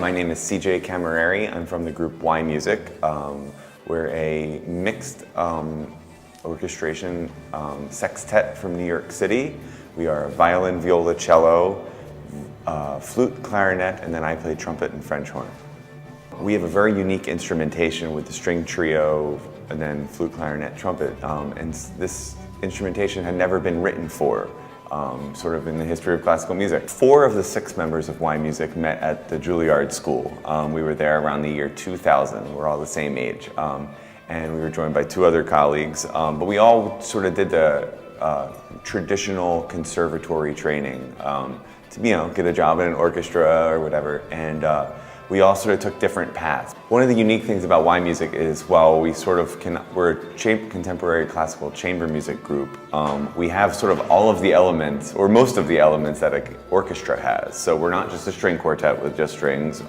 My name is CJ Camerieri. I'm from the group yMusic. We're a mixed orchestration sextet from New York City. We are violin, viola, cello, flute, clarinet, and then I play trumpet and French horn. We have a very unique instrumentation with the string trio and then flute, clarinet, trumpet. And this instrumentation had never been written for. Sort of in the history of classical music. 4 of the 6 members of yMusic met at the Juilliard School. We were there around the year 2000. We're all the same age. And we were joined by 2 other colleagues. But we all sort of did the traditional conservatory training to get a job in an orchestra or whatever. And we all sort of took different paths. One of the unique things about yMusic is while we sort of we're a contemporary classical chamber music group, we have sort of all of the elements, or most of the elements that an orchestra has. So we're not just a string quartet with just strings.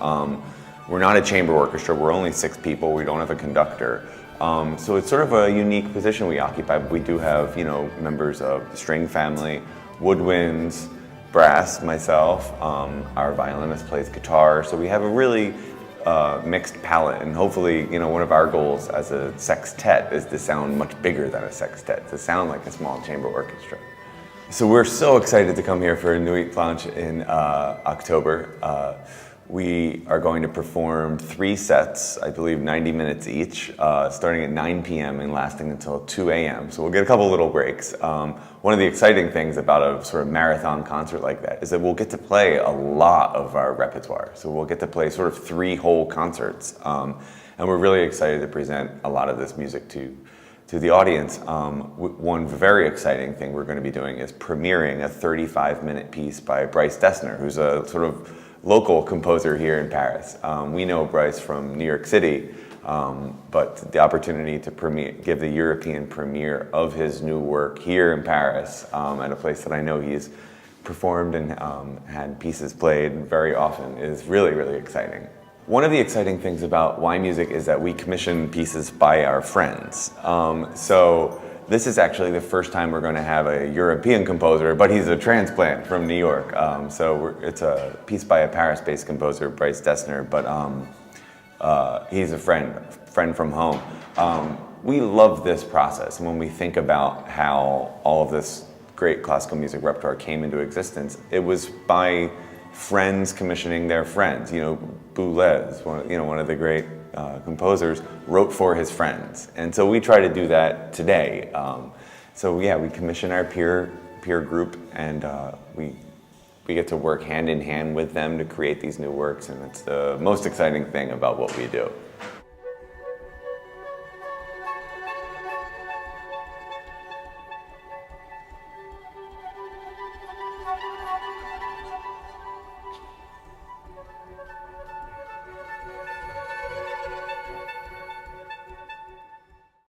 We're not a chamber orchestra, we're only 6 people, we don't have a conductor. So it's sort of a unique position we occupy, but we do have, members of the string family, woodwinds, brass, myself, our violinist plays guitar, so we have a really mixed palette, and hopefully, one of our goals as a sextet is to sound much bigger than a sextet, to sound like a small chamber orchestra. So we're so excited to come here for a Nuit launch in October. We are going to perform 3 sets, I believe 90 minutes each, starting at 9 p.m. and lasting until 2 a.m. So we'll get a couple little breaks. One of the exciting things about a sort of marathon concert like that is that we'll get to play a lot of our repertoire. So we'll get to play sort of 3 whole concerts. And we're really excited to present a lot of this music to the audience. One very exciting thing we're going to be doing is premiering a 35-minute piece by Bryce Dessner, who's a sort of local composer here in Paris. We know Bryce from New York City, but the opportunity to give the European premiere of his new work here in Paris at a place that I know he's performed and had pieces played very often is really, really exciting. One of the exciting things about yMusic is that we commission pieces by our friends. So this is actually the first time we're going to have a European composer, but he's a transplant from New York. It's a piece by a Paris-based composer, Bryce Dessner, but he's a friend from home. We love this process, and when we think about how all of this great classical music repertoire came into existence, it was by friends commissioning their friends. Boulez, one of the great composers, wrote for his friends, and so we try to do that today. We commission our peer group, and we get to work hand in hand with them to create these new works, and it's the most exciting thing about what we do.